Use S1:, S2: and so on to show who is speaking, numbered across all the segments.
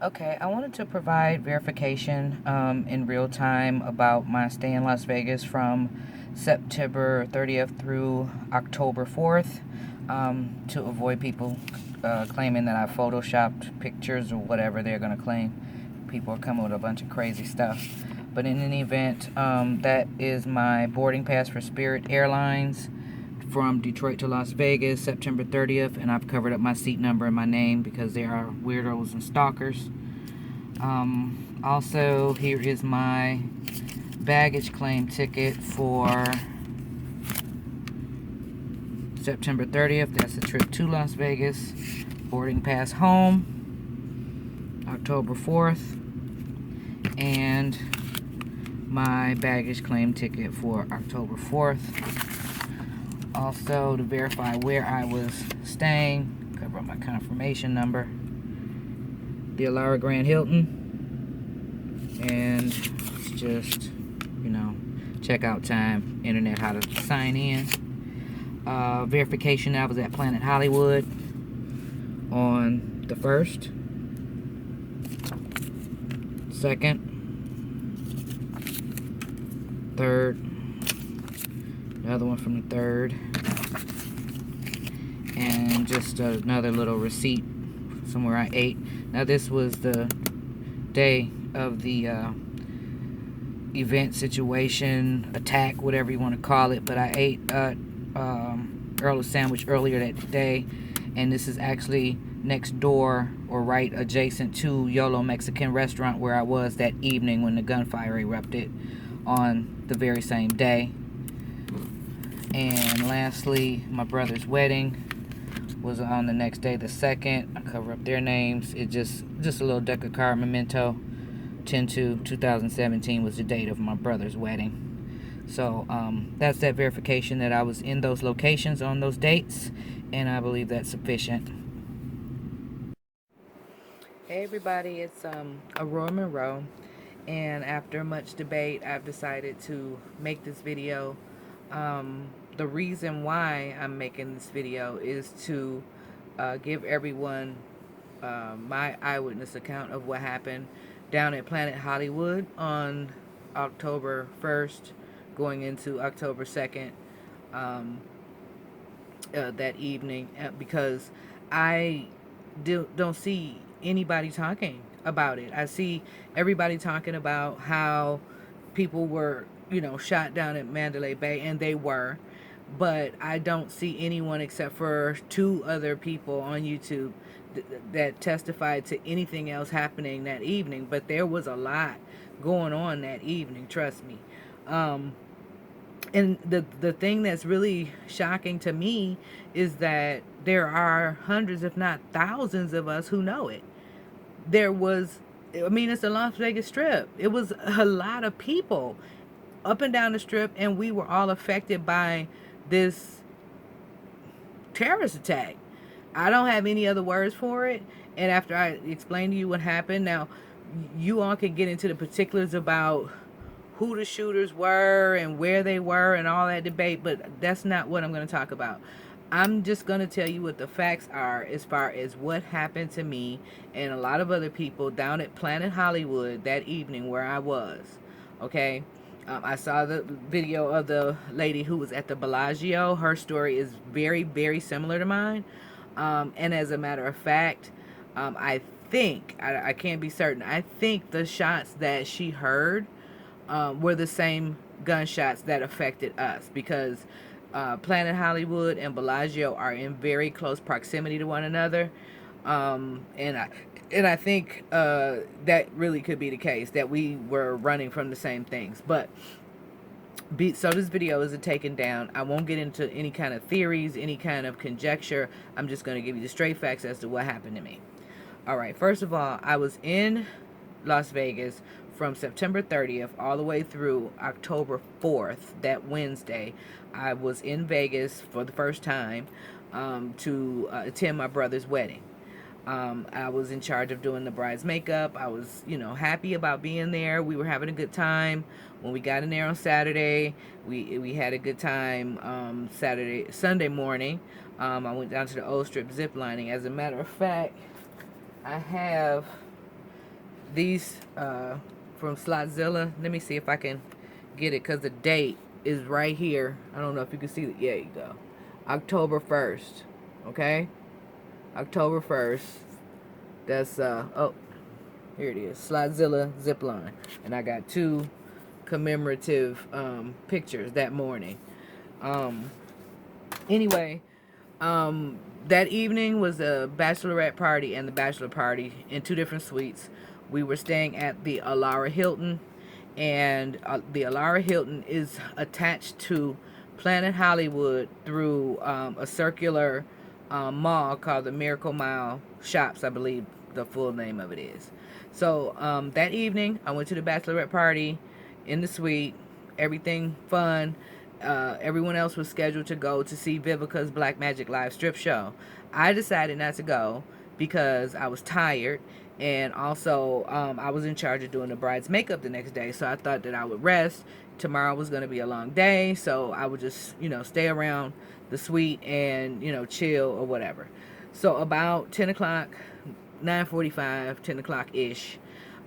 S1: Okay, I wanted to provide verification in real time about my stay in Las Vegas from September 30th through October 4th, to avoid people claiming that I photoshopped pictures or whatever they're going to claim. People are coming with a bunch of crazy stuff. But in any event, that is my boarding pass for Spirit Airlines from Detroit to Las Vegas, September 30th, and I've covered up my seat number and my name because there are weirdos and stalkers. Also, here is my baggage claim ticket for September 30th. That's a trip to Las Vegas. Boarding pass home, October 4th. And my baggage claim ticket for October 4th. Also, to verify where I was staying, cover up my confirmation number. The Alara Grand Hilton. And it's just, checkout time, internet, how to sign in. Verification, I was at Planet Hollywood on the 1st, 2nd, 3rd, another one from the 3rd, and just another little receipt somewhere I ate. Now this was the day of the event, situation, attack, whatever you want to call it, but I ate Earl sandwich earlier that day, and this is actually next door or right adjacent to Yolo Mexican restaurant where I was that evening when the gunfire erupted on the very same day. And lastly, my brother's wedding was on the next day, the 2nd. I cover up their names. It just a little deck of card memento. 10/2/2017 was the date of my brother's wedding. So that's that verification that I was in those locations on those dates, and I believe that's sufficient. Hey everybody, it's Aurora Monroe, and after much debate, I've decided to make this video. The reason why I'm making this video is to give everyone my eyewitness account of what happened down at Planet Hollywood on October 1st, going into October 2nd, that evening, because I don't see anybody talking about it. I see everybody talking about how people were, shot down at Mandalay Bay, and they were, but I don't see anyone except for 2 other people on YouTube that testified to anything else happening that evening. But there was a lot going on that evening, trust me. And the thing that's really shocking to me is that there are hundreds, if not thousands, of us who know it. It's the Las Vegas Strip. It was a lot of people up and down the Strip, and we were all affected by this terrorist attack. I don't have any other words for it. And after I explain to you what happened, now you all can get into the particulars about who the shooters were and where they were and all that debate, but that's not what I'm going to talk about. I'm just going to tell you what the facts are as far as what happened to me and a lot of other people down at Planet Hollywood that evening where I was. Okay? I saw the video of the lady who was at the Bellagio. Her story is very, very similar to mine. And as a matter of fact, I think, I can't be certain, I think the shots that she heard were the same gunshots that affected us, because Planet Hollywood and Bellagio are in very close proximity to one another. And I think that really could be the case, that we were running from the same things. But so this video isn't taken down. I won't get into any kind of theories, any kind of conjecture. I'm just going to give you the straight facts as to what happened to me. All right, first of all, I was in Las Vegas from September 30th all the way through October 4th, that Wednesday. I was in Vegas for the first time to attend my brother's wedding. I was in charge of doing the bride's makeup. I was, happy about being there. We were having a good time. When we got in there on Saturday, we had a good time. Sunday morning, I went down to the Old Strip zip lining. As a matter of fact, I have These from Slotzilla. Let me see if I can get it because the date is right here. I don't know if you can see it. Yeah, you go. October 1st. Okay? October 1st. That's, oh, here it is. Slotzilla zipline. And I got 2 commemorative pictures that morning. Anyway, that evening was a bachelorette party and the bachelor party in 2 different suites. We were staying at the Alara Hilton, and the Alara Hilton is attached to Planet Hollywood through a circular mall called the Miracle Mile Shops, I believe the full name of it is. So that evening, I went to the bachelorette party in the suite, everything fun. Everyone else was scheduled to go to see Vivica's Black Magic Live strip show. I decided not to go because I was tired, and also I was in charge of doing the bride's makeup the next day, so I thought that I would rest. Tomorrow was going to be a long day, so I would just, stay around the suite and, chill or whatever. So about 10 o'clock, 9:45, 10 o'clock-ish,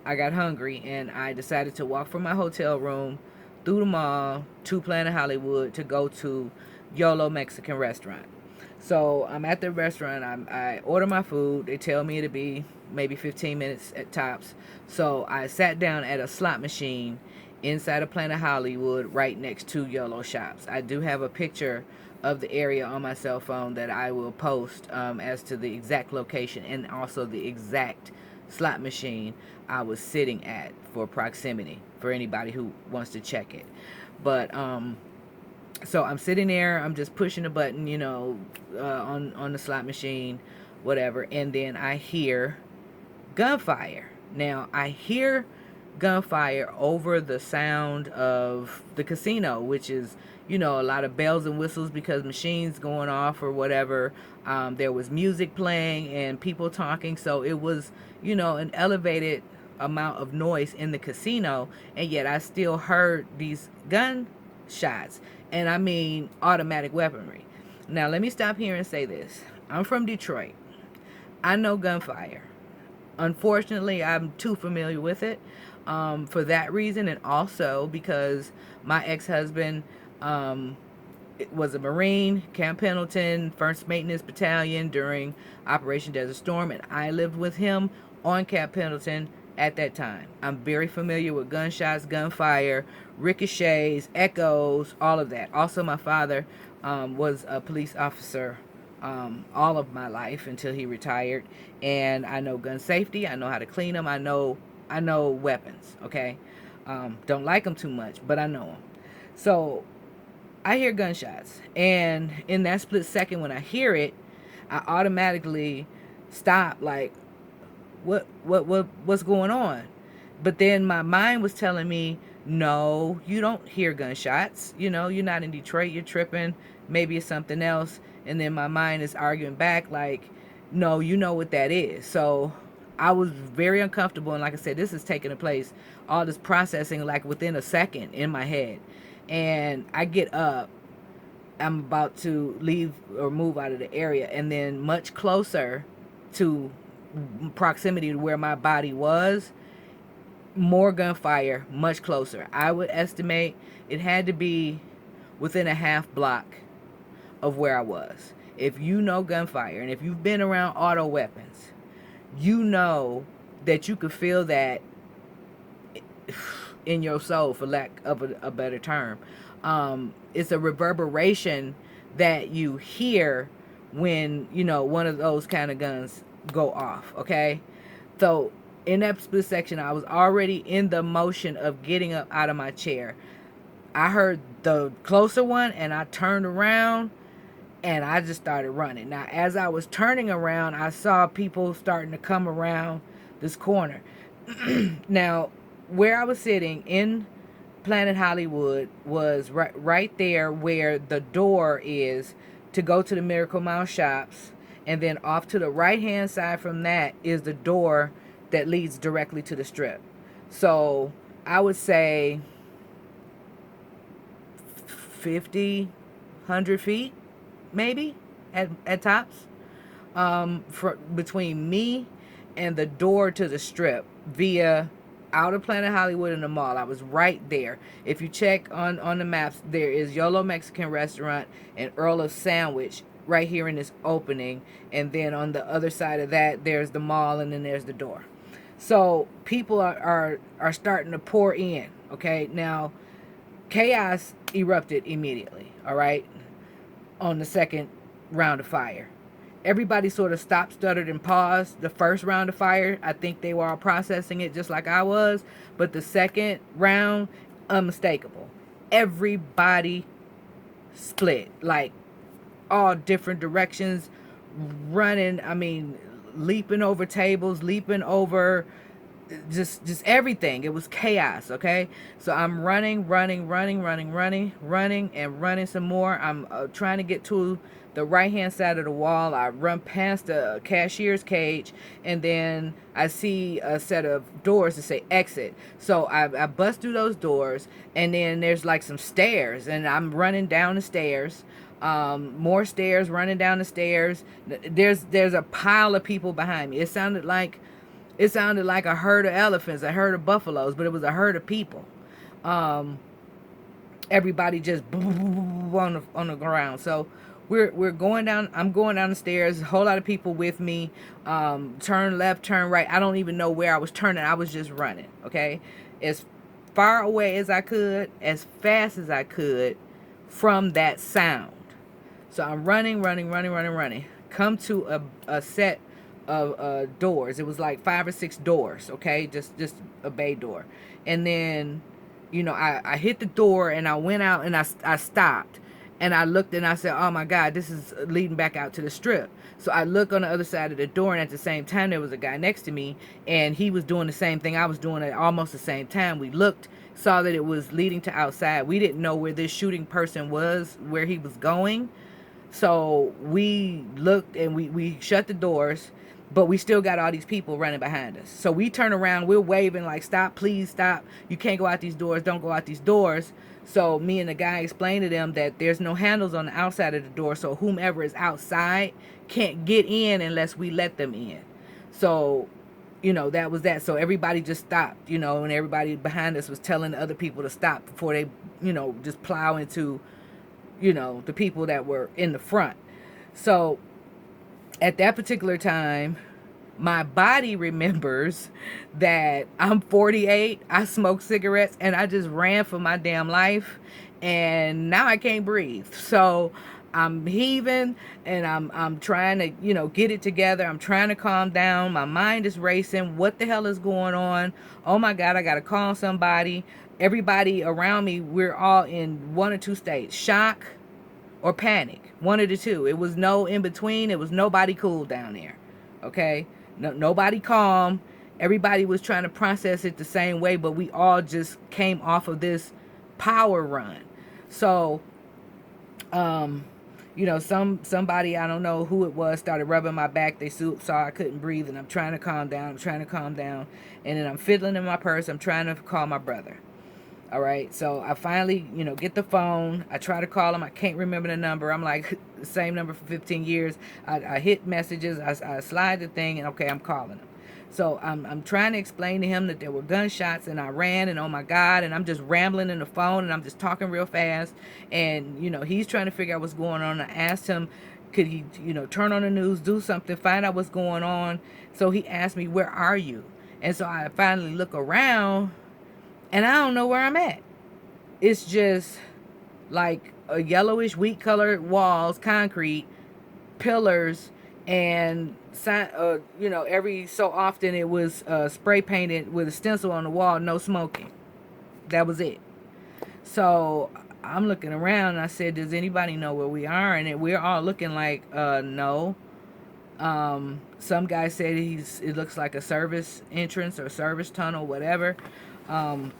S1: I got hungry, and I decided to walk from my hotel room through the mall to Planet Hollywood to go to YOLO Mexican restaurant. So I'm at the restaurant. I order my food. They tell me it'll be maybe 15 minutes at tops. So I sat down at a slot machine inside of Planet Hollywood right next to YOLO Shops. I do have a picture of the area on my cell phone that I will post as to the exact location and also the exact slot machine I was sitting at for proximity for anybody who wants to check it. But so I'm sitting there, I'm just pushing a button, on the slot machine, whatever, and then I hear gunfire. Now I hear gunfire over the sound of the casino, which is, a lot of bells and whistles because machines going off or whatever. There was music playing and people talking, so it was, an elevated amount of noise in the casino, and yet I still heard these gunshots, and I mean automatic weaponry. Now let me stop here and say this. I'm from Detroit. I know gunfire. Unfortunately, I'm too familiar with it for that reason, and also because my ex-husband was a Marine, Camp Pendleton, 1st Maintenance Battalion during Operation Desert Storm, and I lived with him on Camp Pendleton at that time. I'm very familiar with gunshots, gunfire, ricochets, echoes, all of that. Also, my father was a police officer all of my life until he retired, and I know gun safety. I know how to clean them. I know weapons. Okay, don't like them too much, but I know them. So I hear gunshots, and in that split second when I hear it, I automatically stop. Like, what's going on? But then my mind was telling me, no, you don't hear gunshots. You're not in Detroit. You're tripping. Maybe it's something else. And then my mind is arguing back like, no, you know what that is. So I was very uncomfortable. And like I said, this is taking place, all this processing like within a second in my head. And I get up. I'm about to leave or move out of the area. And then much closer to proximity to where my body was, more gunfire, much closer. I would estimate it had to be within a half block of where I was. If you know gunfire and if you've been around auto weapons, you know that you could feel that in your soul, for lack of a better term. It's a reverberation that you hear when, one of those kind of guns go off, okay? So in that split section, I was already in the motion of getting up out of my chair. I heard the closer one, and I turned around, and I just started running. Now, as I was turning around, I saw people starting to come around this corner. Now, where I was sitting in Planet Hollywood was right there where the door is to go to the Miracle Mile Shops, and then off to the right-hand side from that is the door that leads directly to the strip. So I would say 50, 100 feet, maybe, at tops, between me and the door to the strip. via Outer Planet Hollywood and the mall. I was right there. If you check on the maps, there is Yolo Mexican Restaurant and Earl of Sandwich right here in this opening. And then on the other side of that, there's the mall, and then there's the door. So people are starting to pour in. Okay, now chaos erupted immediately. All right, on the second round of fire. Everybody sort of stopped, stuttered, and paused. The first round of fire, I think they were all processing it just like I was. But the second round, unmistakable. Everybody split, like all different directions, running. I mean, leaping over tables, leaping over just everything. It was chaos. Okay, so I'm running and running some more. I'm trying to get to the right hand side of the wall. I run past the cashier's cage, and then I see a set of doors that say exit. So I bust through those doors, and then there's like some stairs, and I'm running down the stairs. More stairs, running down the stairs. There's a pile of people behind me. It sounded like a herd of elephants, a herd of buffaloes, but it was a herd of people. Everybody just on the ground. So we're going down. I'm going down the stairs. A whole lot of people with me. Turn left, turn right. I don't even know where I was turning. I was just running. Okay, as far away as I could, as fast as I could, from that sound. So I'm running. Come to a set of doors. It was like 5 or 6 doors. Okay, just a bay door, and then I hit the door, and I went out, and I stopped, and I looked, and I said, oh my God, this is leading back out to the strip. So I look on the other side of the door, and at the same time there was a guy next to me, and he was doing the same thing I was doing at almost the same time. We looked, saw that it was leading to outside. We didn't know where this shooting person was, where he was going. So we looked, and we shut the doors, but we still got all these people running behind us. So we turn around, we're waving like, stop, please stop. You can't go out these doors. Don't go out these doors. So me and the guy explained to them that there's no handles on the outside of the door. So whomever is outside can't get in unless we let them in. So, that was that. So everybody just stopped, and everybody behind us was telling the other people to stop before they, just plow into, the people that were in the front. So at that particular time, my body remembers that I'm 48, I smoke cigarettes, and I just ran for my damn life, and now I can't breathe. So I'm heaving, and I'm trying to, get it together. I'm trying to calm down. My mind is racing. What the hell is going on? Oh my God, I got to call somebody. Everybody around me, we're all in one or two states: shock or panic, one of the two. It was no in between. It was nobody cool down there. Okay, nobody calm. Everybody was trying to process it the same way, but we all just came off of this power run. So somebody, I don't know who it was, started rubbing my back. They saw I couldn't breathe, and I'm trying to calm down. And then I'm fiddling in my purse. I'm trying to call my brother. All right, so I finally, get the phone. I try to call him. I can't remember the number. I'm like, the same number for 15 years. I hit messages. I slide the thing, and okay, I'm calling him. So I'm trying to explain to him that there were gunshots, and I ran, and oh my God, and I'm just rambling in the phone, and I'm just talking real fast. And, he's trying to figure out what's going on. I asked him, could he, turn on the news, do something, find out what's going on. So he asked me, where are you? And so I finally look around, and I don't know where I'm at. It's just like a yellowish, wheat colored walls, concrete, pillars, and every so often it was spray painted with a stencil on the wall, no smoking. That was it. So I'm looking around, and I said, does anybody know where we are? And we're all looking like, no. Some guy said it looks like a service entrance or service tunnel, whatever. Come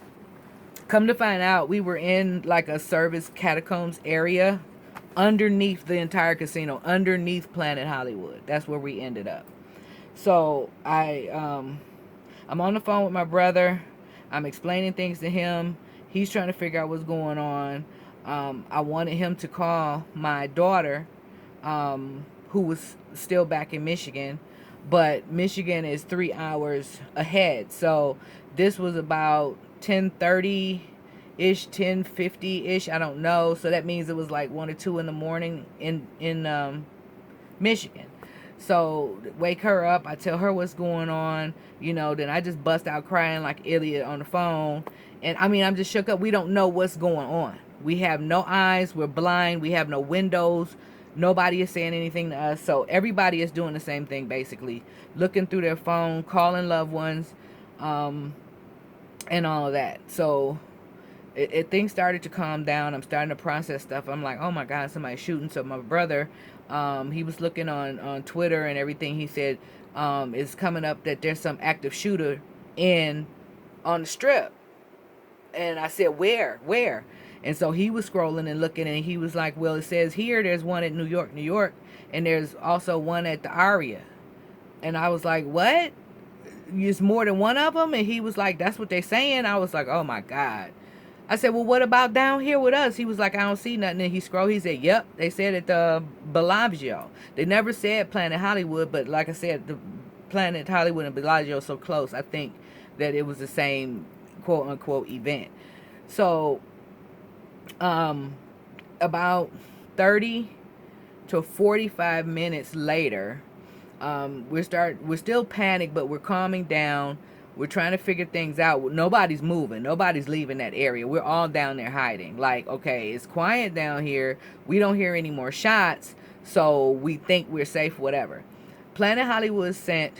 S1: to find out, we were in like a service catacombs area underneath the entire casino, underneath Planet Hollywood. That's where we ended up. So I'm on the phone with my brother. I'm explaining things to him. He's trying to figure out what's going on. I wanted him to call my daughter, who was still back in Michigan. but Michigan is 3 hours ahead. So this was about 10:30 ish, 10:50 ish. I don't know. So that means it was like 1 or 2 in the morning in Michigan. So wake her up. I tell her what's going on. Then I just bust out crying like idiot on the phone. And I mean, I'm just shook up. We don't know what's going on. We have no eyes. We're blind. We have no windows. Nobody is saying anything to us. So everybody is doing the same thing, basically. Looking through their phone, calling loved ones, and all of that. So things started to calm down. I'm starting to process stuff. I'm like, oh my God, somebody's shooting. So my brother, he was looking on Twitter and everything. He said it's coming up that there's some active shooter on the strip. And I said, where? And so he was scrolling and looking, and he was like, well, it says here there's one at New York, and there's also one at the Aria. And I was like, what? It's more than one of them? And he was like, that's what they're saying. I was like, oh my God. I said, well, what about down here with us? He was like, I don't see nothing. And he scrolled. He said, yep, they said at the Bellagio. They never said Planet Hollywood, but like I said, the Planet Hollywood and Bellagio so close. I think that it was the same quote unquote event. So about 30 to 45 minutes later, we're still panicked, but we're calming down. We're trying to figure things out. Nobody's moving. Nobody's leaving that area. We're all down there hiding. Like, okay, it's quiet down here. We don't hear any more shots, so we think we're safe, whatever. Planet Hollywood sent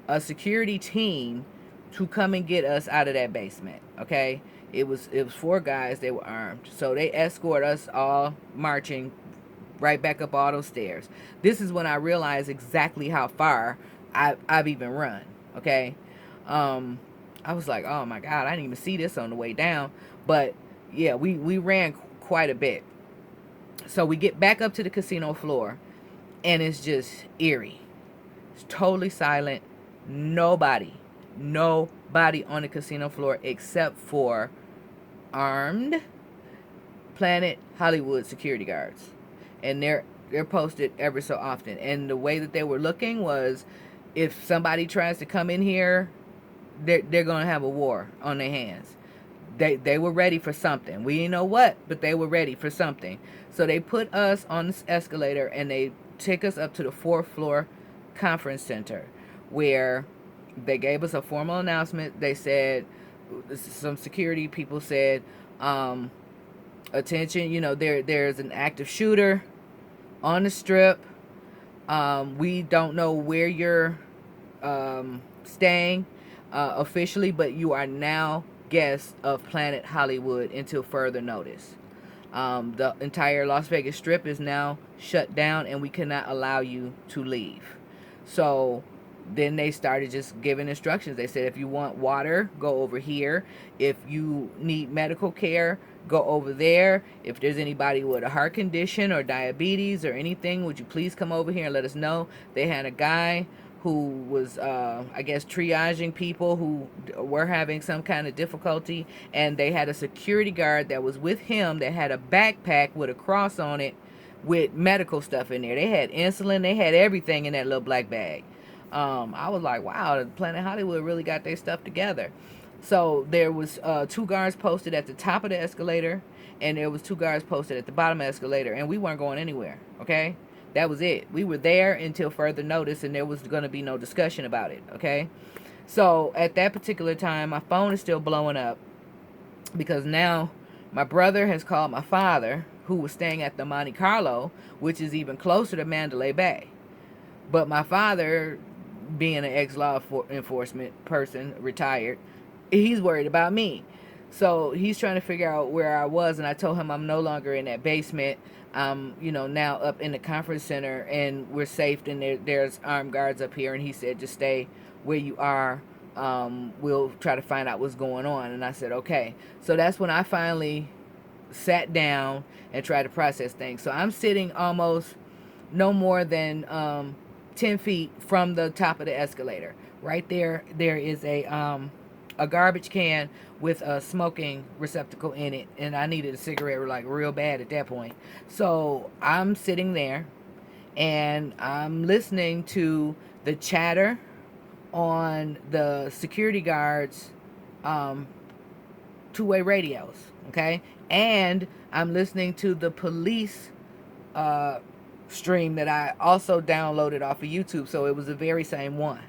S1: a security team to come and get us out of that basement, okay? It was 4 guys. They were armed. So they escort us all marching right back up all those stairs. This is when I realized exactly how far I've even run, okay? I was like, oh my God, I didn't even see this on the way down. But yeah, we ran quite a bit. So we get back up to the casino floor, and it's just eerie. It's totally silent. Nobody on the casino floor except for armed Planet Hollywood security guards. And they're posted ever so often. And the way that they were looking was, if somebody tries to come in here, they're going to have a war on their hands. They were ready for something. We didn't know what, but they were ready for something. So they put us on this escalator, and they took us up to the 4th floor conference center, where they gave us a formal announcement. They said, some security people said, attention, there's an active shooter on the strip. We don't know where you're staying officially, but you are now guests of Planet Hollywood until further notice. The entire Las Vegas Strip is now shut down, and we cannot allow you to leave. So then they started just giving instructions. They said, if you want water, go over here. If you need medical care, go over there. If there's anybody with a heart condition or diabetes or anything, would you please come over here and let us know? They had a guy who was, I guess, triaging people who were having some kind of difficulty, and they had a security guard that was with him that had a backpack with a cross on it with medical stuff in there. They had insulin. They had everything in that little black bag. I was like, wow, Planet Hollywood really got their stuff together. So there was 2 guards posted at the top of the escalator, and there was 2 guards posted at the bottom of the escalator, and we weren't going anywhere, okay? That was it. We were there until further notice, and there was going to be no discussion about it, okay? So at that particular time, my phone is still blowing up, because now my brother has called my father, who was staying at the Monte Carlo, which is even closer to Mandalay Bay. But my father, being an ex-law enforcement person, retired, he's worried about me. So he's trying to figure out where I was, and I told him I'm no longer in that basement. I'm, now up in the conference center, and we're safe, and there's armed guards up here. And he said, just stay where you are. We'll try to find out what's going on. And I said, okay. So that's when I finally sat down and tried to process things. So I'm sitting almost no more than 10 feet from the top of the escalator. Right there is a garbage can with a smoking receptacle in it, and I needed a cigarette like real bad at that point. So I'm sitting there, and I'm listening to the chatter on the security guards um, two-way radios, okay? And I'm listening to the police uh, stream that I also downloaded off of YouTube, so it was the very same one.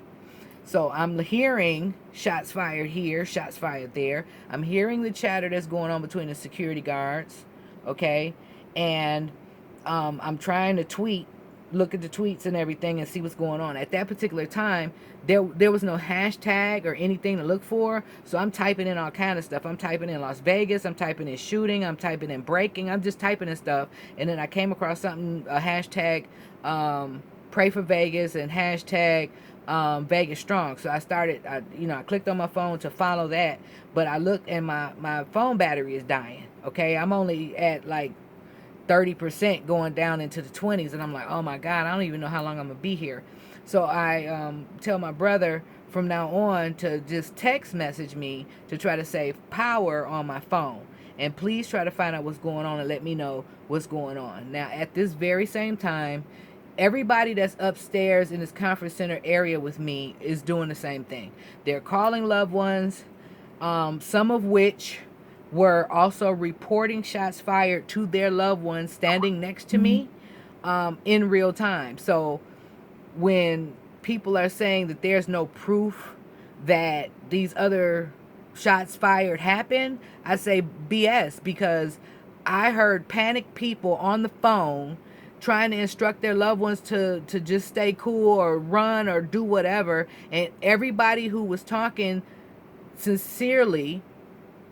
S1: So I'm hearing shots fired here, shots fired there. I'm hearing the chatter that's going on between the security guards, okay? And I'm trying to look at the tweets and everything and see what's going on. At that particular time, there was no hashtag or anything to look for, so I'm typing in all kind of stuff. I'm typing in Las Vegas, I'm typing in shooting, I'm typing in breaking, I'm just typing in stuff, and then I came across something, a hashtag pray for Vegas and hashtag Vegas strong. So I started, I clicked on my phone to follow that, but I looked and my phone battery is dying. Okay, I'm only at like 30% going down into the 20s, and I'm like, oh my God, I don't even know how long I'm gonna be here. So I tell my brother from now on to just text message me to try to save power on my phone, and please try to find out what's going on and let me know what's going on. Now at this very same time, everybody that's upstairs in this conference center area with me is doing the same thing. They're calling loved ones, some of which were also reporting shots fired to their loved ones standing next to me in real time. So when people are saying that there's no proof that these other shots fired happened, I say BS, because I heard panicked people on the phone trying to instruct their loved ones to just stay cool or run or do whatever, and everybody who was talking sincerely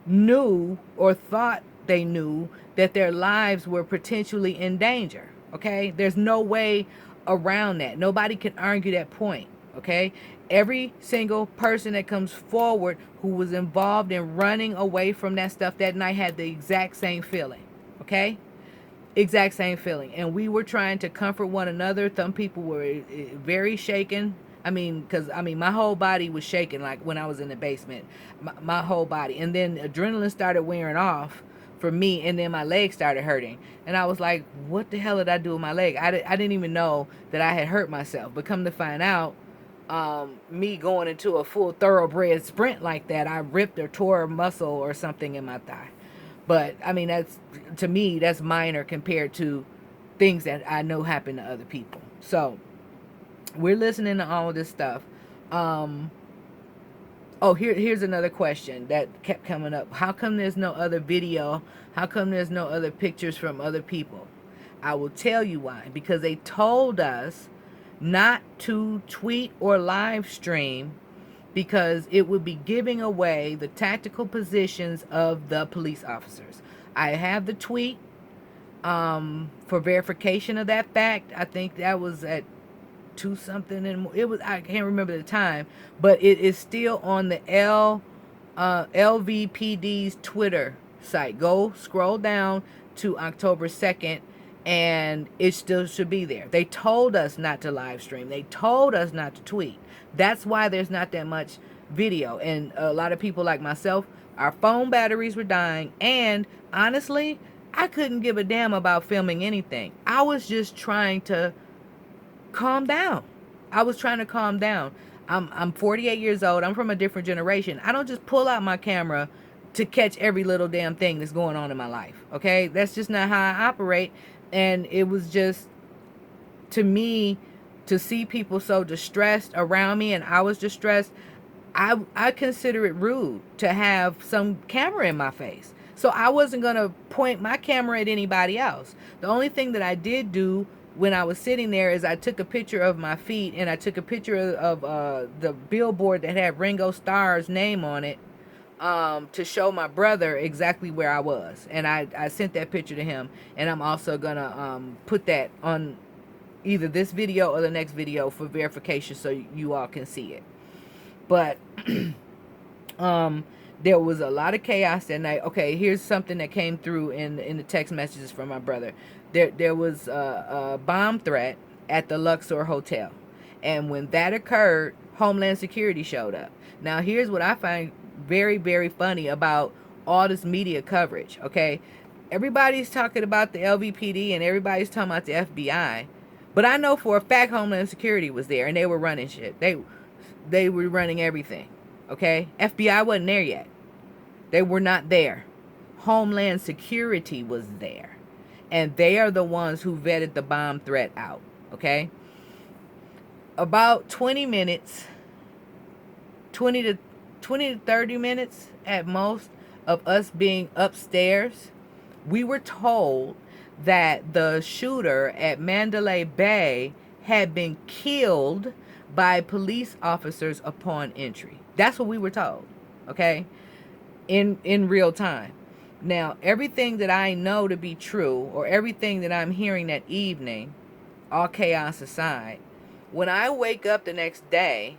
S1: knew or thought they knew that their lives were potentially in danger. Okay, there's no way around that. Nobody can argue that point. Okay, every single person that comes forward who was involved in running away from that stuff that night had the exact same feeling. Okay, exact same feeling. And we were trying to comfort one another. Some people were very shaken. Because my whole body was shaking, like when I was in the basement, my whole body. And then adrenaline started wearing off for me, and then my leg started hurting. And I was like, what the hell did I do with my leg? I didn't even know that I had hurt myself. But come to find out, me going into a full thoroughbred sprint like that, I ripped or tore a muscle or something in my thigh. But, that's, to me, that's minor compared to things that I know happen to other people. So we're listening to all of this stuff. Here's another question that kept coming up. How come there's no other video? How come there's no other pictures from other people? I will tell you why. Because they told us not to tweet or live stream because it would be giving away the tactical positions of the police officers. I have the tweet for verification of that fact. I think that was at 2 something, and it was, I can't remember the time, but it is still on the LVPD's Twitter site. Go scroll down to October 2nd and it still should be there. They told us not to live stream. They told us not to tweet. That's why there's not that much video. And a lot of people like myself, our phone batteries were dying, and honestly, I couldn't give a damn about filming anything. I was just trying to calm down. I was trying to calm down. I'm 48 years old. I'm from a different generation. I don't just pull out my camera to catch every little damn thing that's going on in my life. Okay? That's just not how I operate. And it was just, to me, to see people so distressed around me, and I was distressed, I consider it rude to have some camera in my face. So I wasn't going to point my camera at anybody else. The only thing that I did do when I was sitting there is I took a picture of my feet, and I took a picture of the billboard that had Ringo Starr's name on it, to show my brother exactly where I was. And I sent that picture to him, and I'm also going to put that on either this video or the next video for verification so you all can see it. But there was a lot of chaos that night. Okay, here's something that came through in the text messages from my brother. There was a bomb threat at the Luxor Hotel. And when that occurred, Homeland Security showed up. Now, here's what I find very, very funny about all this media coverage, okay? Everybody's talking about the LVPD and everybody's talking about the FBI. But I know for a fact Homeland Security was there, and they were running shit. They were running everything. Okay? FBI wasn't there yet. They were not there. Homeland Security was there. And they are the ones who vetted the bomb threat out. Okay? About 20 minutes, 20 to 30 minutes at most of us being upstairs, we were told that the shooter at Mandalay Bay had been killed by police officers upon entry. That's what we were told, okay? In real time. Now, everything that I know to be true, or everything that I'm hearing that evening, all chaos aside, when I wake up the next day,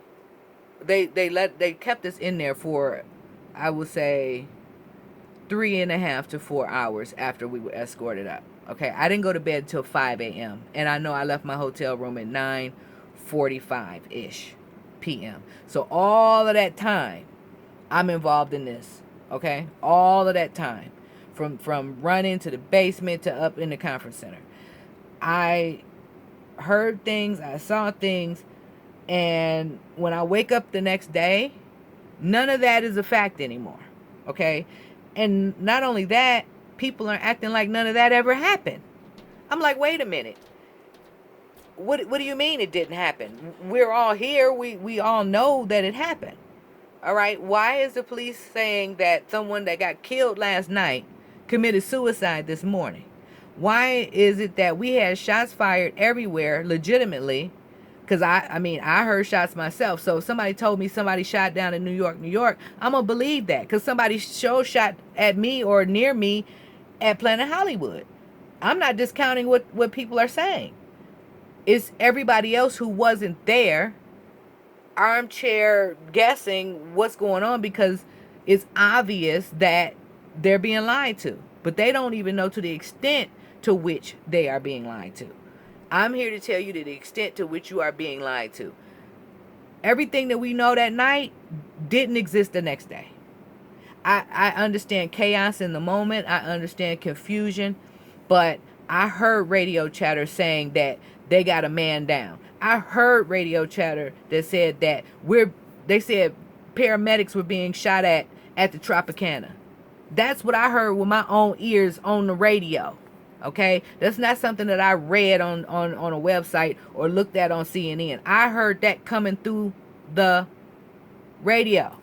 S1: they kept us in there for, I would say, 3.5 to 4 hours after we were escorted up. Okay, I didn't go to bed till 5 a.m. And I know I left my hotel room at 9:45-ish p.m. So all of that time, I'm involved in this. Okay, all of that time, from running to the basement to up in the conference center, I heard things, I saw things, and when I wake up the next day, none of that is a fact anymore. Okay, and not only that, people are acting like none of that ever happened. I'm like, wait a minute. What do you mean it didn't happen? We're all here. We all know that it happened. All right. Why is the police saying that someone that got killed last night committed suicide this morning? Why is it that we had shots fired everywhere legitimately? Because I mean, I heard shots myself. So if somebody told me somebody shot down in New York, I'm going to believe that. Because somebody shot at me or near me at Planet Hollywood. I'm not discounting what people are saying. It's everybody else who wasn't there armchair guessing what's going on, because it's obvious that they're being lied to. But they don't even know to the extent to which they are being lied to. I'm here to tell you to the extent to which you are being lied to. Everything that we know that night didn't exist the next day. I understand chaos in the moment. I understand confusion. But I heard radio chatter saying that they got a man down. I heard radio chatter that said that they said paramedics were being shot at the Tropicana. That's what I heard with my own ears on the radio. Okay? That's not something that I read on a website or looked at on CNN. I heard that coming through the radio.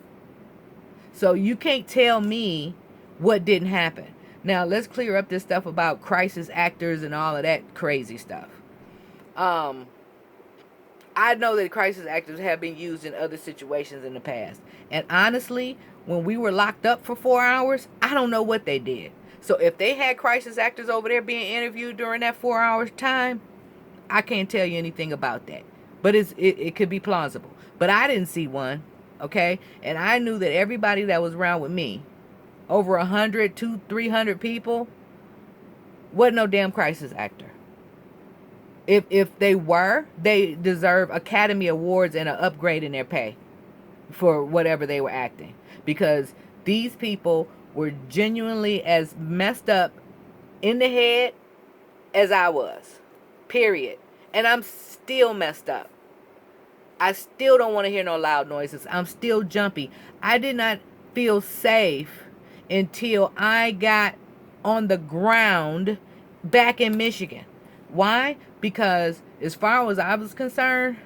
S1: So you can't tell me what didn't happen. Now, let's clear up this stuff about crisis actors and all of that crazy stuff. I know that crisis actors have been used in other situations in the past. And honestly, when we were locked up for 4 hours, I don't know what they did. So if they had crisis actors over there being interviewed during that 4 hours time, I can't tell you anything about that. But it could be plausible. But I didn't see one, okay? And I knew that everybody that was around with me, over 100, 200, 300 people, wasn't no damn crisis actor. If they were, they deserve Academy Awards and an upgrade in their pay for whatever they were acting. Because these people were genuinely as messed up in the head as I was. Period. And I'm still messed up. I still don't want to hear no loud noises. I'm still jumpy. I did not feel safe until I got on the ground back in Michigan. Why? Because as far as I was concerned,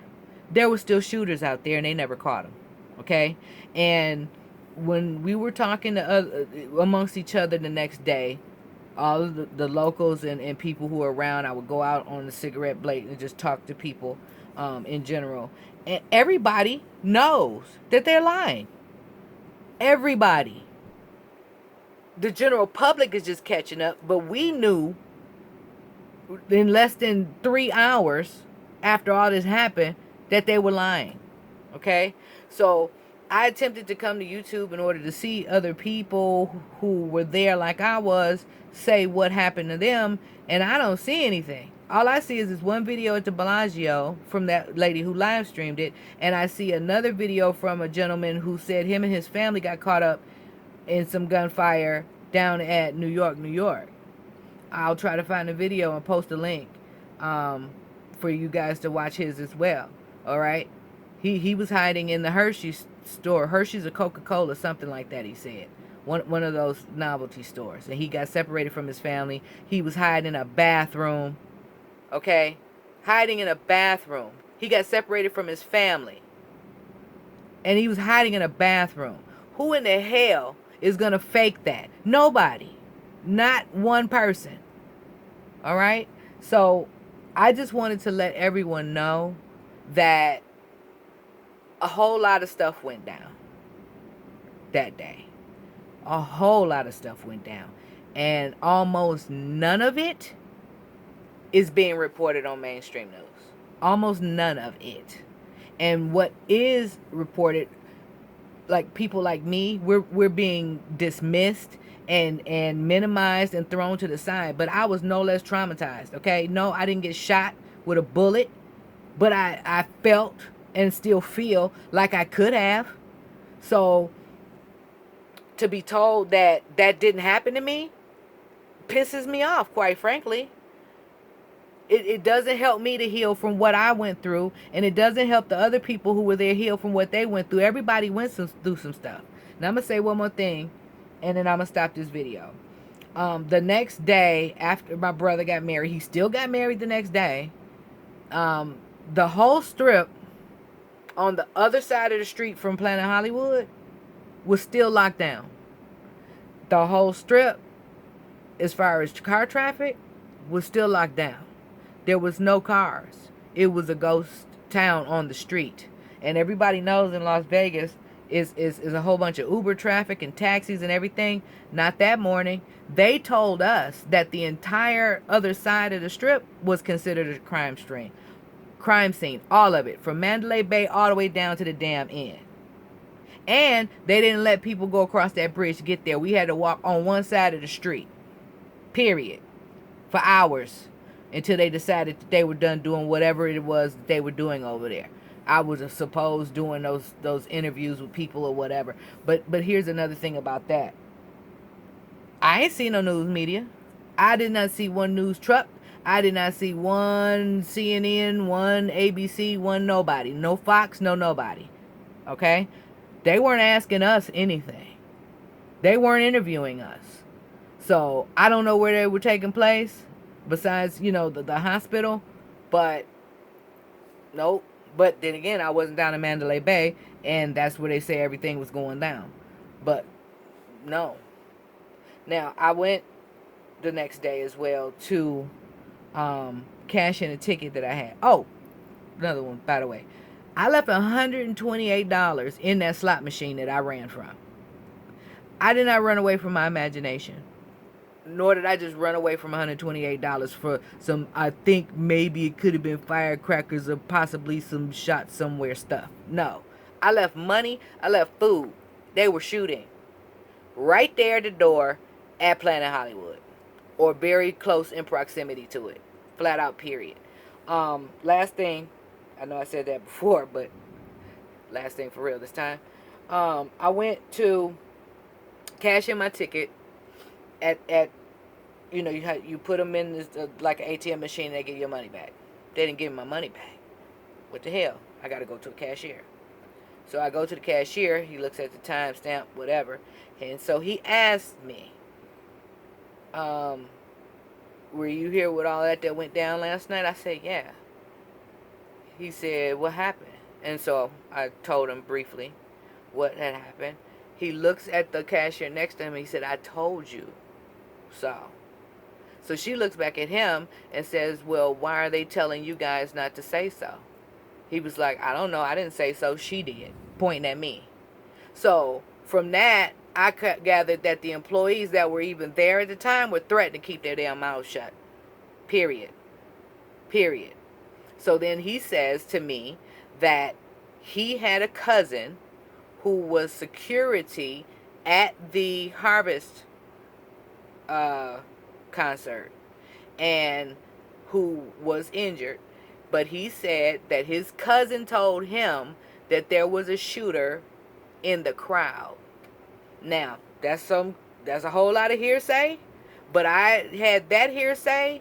S1: there were still shooters out there and they never caught them. Okay? And when we were talking to amongst each other the next day, all of the locals and people who were around, I would go out on the cigarette break and just talk to people in general. And everybody knows that they're lying. Everybody. The general public is just catching up, but we knew in less than 3 hours after all this happened that they were lying. Okay? So I attempted to come to YouTube in order to see other people who were there like I was say what happened to them, and I don't see anything. All I see is this one video at the Bellagio from that lady who live streamed it, and I see another video from a gentleman who said him and his family got caught up in some gunfire down at New York. I'll try to find a video and post a link for for you guys to watch his as well. All right. He was hiding in the Hershey's store. Hershey's or Coca-Cola, something like that, he said. One of those novelty stores. And he got separated from his family. He was hiding in a bathroom. Okay? Hiding in a bathroom. He got separated from his family. And he was hiding in a bathroom. Who in the hell is going to fake that? Nobody. Not one person. All right? So, I just wanted to let everyone know that a whole lot of stuff went down that day. A whole lot of stuff went down. And almost none of it is being reported on mainstream news. Almost none of it. And what is reported, like people like me, we're being dismissed and minimized and thrown to the side. But I was no less traumatized, okay? No, I didn't get shot with a bullet, but I felt and still feel like I could have. So to be told that that didn't happen to me pisses me off, quite frankly. It doesn't help me to heal from what I went through, and it doesn't help the other people who were there heal from what they went through. Everybody went through some stuff. Now I'm going to say one more thing, and then I'm going to stop this video. The next day, after my brother got married, he still got married the next day. The whole strip on the other side of the street from Planet Hollywood was still locked down. The whole strip, as far as car traffic, was still locked down. There was no cars. It was a ghost town on the street. And everybody knows in Las Vegas is a whole bunch of Uber traffic and taxis and everything. Not that morning. They told us that the entire other side of the strip was considered a crime scene. All of it. From Mandalay Bay all the way down to the damn end. And they didn't let people go across that bridge to get there. We had to walk on one side of the street. Period. For hours. Until they decided that they were done doing whatever it was that they were doing over there. I was supposed doing those interviews with people or whatever. But here's another thing about that. I ain't seen no news media. I did not see one news truck. I did not see one CNN, one ABC, one nobody. No Fox, no nobody. Okay? They weren't asking us anything. They weren't interviewing us. So, I don't know where they were taking place. Besides, the hospital. But, nope. But then again, I wasn't down in Mandalay Bay. And that's where they say everything was going down. But, no. Now, I went the next day as well to cash in a ticket that I had. Oh, another one, by the way. I left $128 in that slot machine that I ran from. I did not run away from my imagination. Nor did I just run away from $128 for some, I think maybe it could have been firecrackers or possibly some shots somewhere stuff. No. I left money. I left food. They were shooting right there at the door at Planet Hollywood. Or very close in proximity to it. Flat out, period. Last thing. I know I said that before, but last thing for real this time. I went to cash in my ticket. At you put them in this, like an ATM machine and they give you your money back. They didn't give me my money back. What the hell? I got to go to the cashier. So I go to the cashier. He looks at the timestamp, whatever. And so he asked me, were you here with all that went down last night? I said, yeah. He said, what happened? And so I told him briefly what had happened. He looks at the cashier next to him and he said, I told you so. So she looks back at him and says, well, why are they telling you guys not to say so? He was like, I don't know. I didn't say so. She did. Pointing at me. So from that, I gathered that the employees that were even there at the time were threatened to keep their damn mouths shut. Period. Period. So then he says to me that he had a cousin who was security at the Harvest concert and who was injured. But he said that his cousin told him that there was a shooter in the crowd. Now, that's a whole lot of hearsay, but I had that hearsay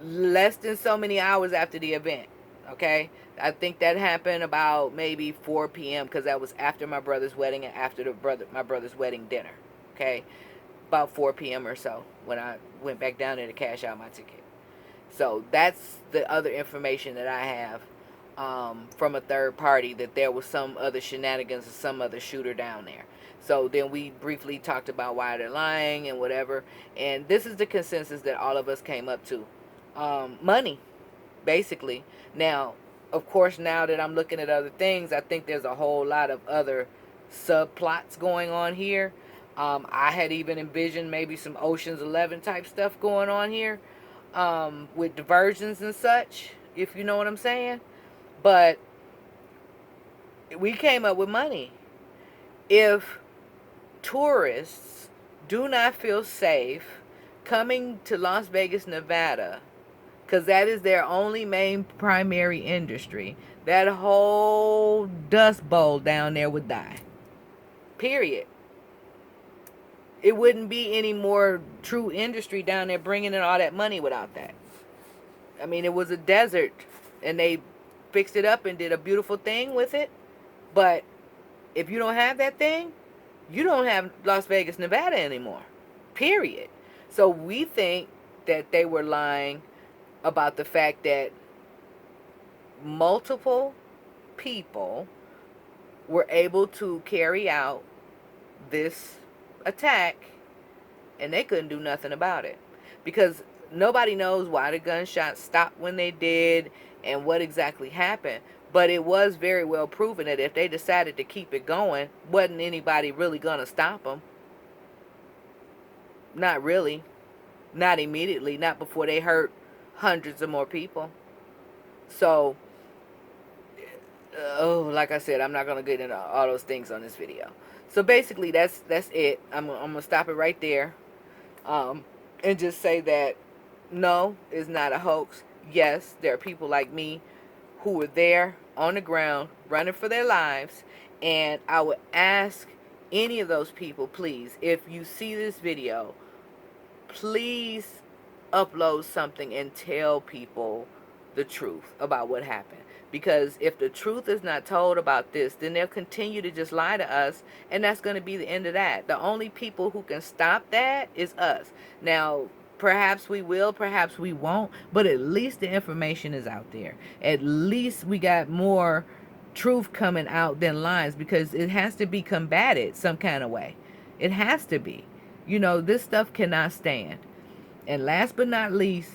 S1: less than so many hours after the event. Okay, I think that happened about maybe 4 p.m. because that was after my brother's wedding and after my brother's wedding dinner. Okay, about 4 p.m. or so when I went back down there to cash out my ticket. So that's the other information that I have from a third party, that there was some other shenanigans or some other shooter down there. So then we briefly talked about why they're lying and whatever. And this is the consensus that all of us came up to. Money, basically. Now, of course, now that I'm looking at other things, I think there's a whole lot of other subplots going on here. I had even envisioned maybe some Ocean's 11 type stuff going on here, with diversions and such, if you know what I'm saying. But we came up with money. If tourists do not feel safe coming to Las Vegas, Nevada, because that is their only main primary industry, that whole dust bowl down there would die. Period. It wouldn't be any more true industry down there bringing in all that money without that. I mean, it was a desert, and they fixed it up and did a beautiful thing with it. But if you don't have that thing, you don't have Las Vegas, Nevada anymore. Period. So we think that they were lying about the fact that multiple people were able to carry out this attack and they couldn't do nothing about it, because nobody knows why the gunshots stopped when they did and what exactly happened. But it was very well proven that if they decided to keep it going, wasn't anybody really gonna stop them. Not really. Not immediately. Not before they hurt hundreds of more people. So, like I said, I'm not gonna get into all those things on this video. So basically, that's it. I'm gonna stop it right there, and just say that no, it's not a hoax. Yes, there are people like me who were there on the ground running for their lives, and I would ask any of those people, please, if you see this video, please upload something and tell people the truth about what happened. Because if the truth is not told about this, then they'll continue to just lie to us, and that's going to be the end of that. The only people who can stop that is us. Now, perhaps we will, perhaps we won't, but at least the information is out there. At least we got more truth coming out than lies, because it has to be combated some kind of way. It has to be. You know, this stuff cannot stand. And last but not least,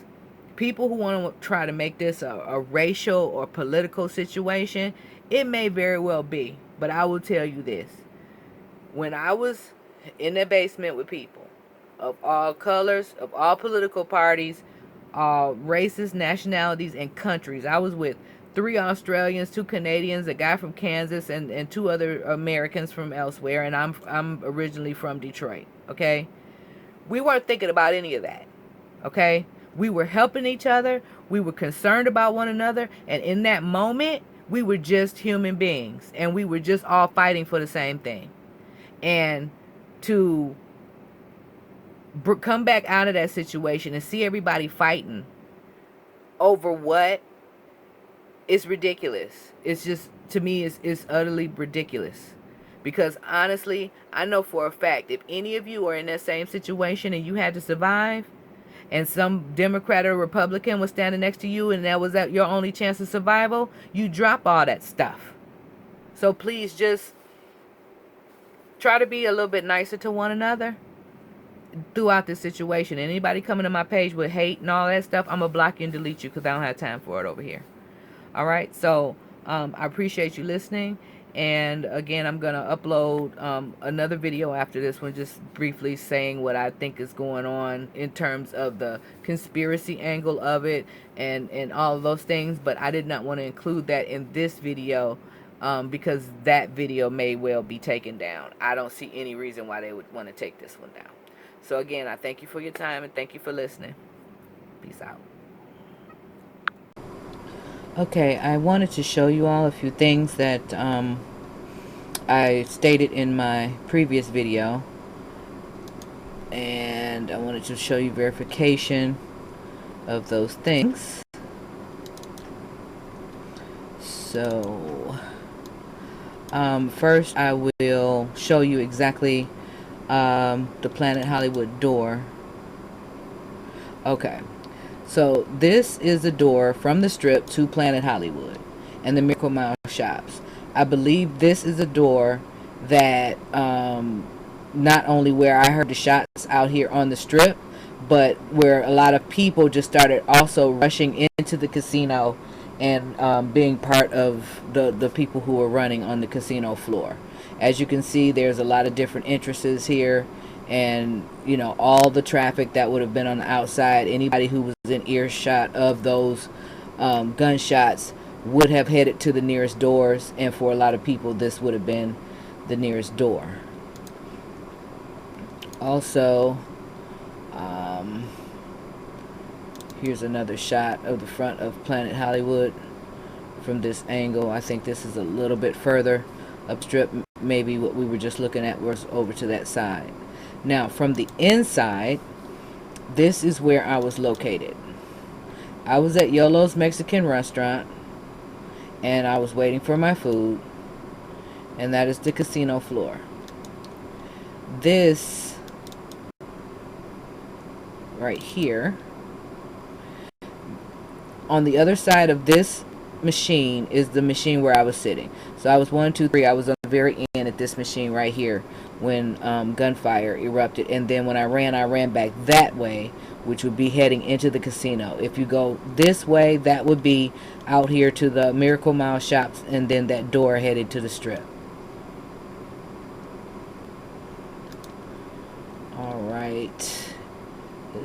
S1: people who want to try to make this a racial or political situation, it may very well be. But I will tell you this. When I was in the basement with people of all colors, of all political parties, all races, nationalities, and countries, I was with 3 Australians, 2 Canadians, a guy from Kansas, and 2 other Americans from elsewhere, and I'm originally from Detroit, okay? We weren't thinking about any of that, okay? We were helping each other. We were concerned about one another. And in that moment, we were just human beings. And we were just all fighting for the same thing. And to come back out of that situation and see everybody fighting over what is ridiculous. It's just, to me, it's utterly ridiculous. Because honestly, I know for a fact, if any of you are in that same situation and you had to survive, and some Democrat or Republican was standing next to you and that was your only chance of survival, you drop all that stuff. So please just try to be a little bit nicer to one another throughout this situation. Anybody coming to my page with hate and all that stuff, I'm going to block you and delete you because I don't have time for it over here. All right? So I appreciate you listening. And again, I'm going to upload another video after this one, just briefly saying what I think is going on in terms of the conspiracy angle of it and all of those things. But I did not want to include that in this video because that video may well be taken down. I don't see any reason why they would want to take this one down. So again, I thank you for your time and thank you for listening. Peace out. Okay, I wanted to show you all a few things that I stated in my previous video, and I wanted to show you verification of those things. So first I will show you exactly the Planet Hollywood door. Okay, so this is the door from the Strip to Planet Hollywood and the Miracle Mile shops. I believe this is a door that not only where I heard the shots out here on the Strip, but where a lot of people just started also rushing into the casino and being part of the people who were running on the casino floor. As you can see, there's a lot of different entrances here, and you know, all the traffic that would have been on the outside, anybody who was in earshot of those gunshots would have headed to the nearest doors, and for a lot of people this would have been the nearest door. Also, here's another shot of the front of Planet Hollywood from this angle. I think this is a little bit further up Strip. Maybe what we were just looking at was over to that side. Now, from the inside, this is where I was located. I was at Yolo's Mexican restaurant, and I was waiting for my food, and that is the casino floor. This right here, on the other side of this machine, is the machine where I was sitting. So I was 1, 2, 3. I was on the very end at this machine right here when gunfire erupted, and then when I ran back that way, which would be heading into the casino. If you go this way, that would be out here to the Miracle Mile shops, and then that door headed to the Strip. All right,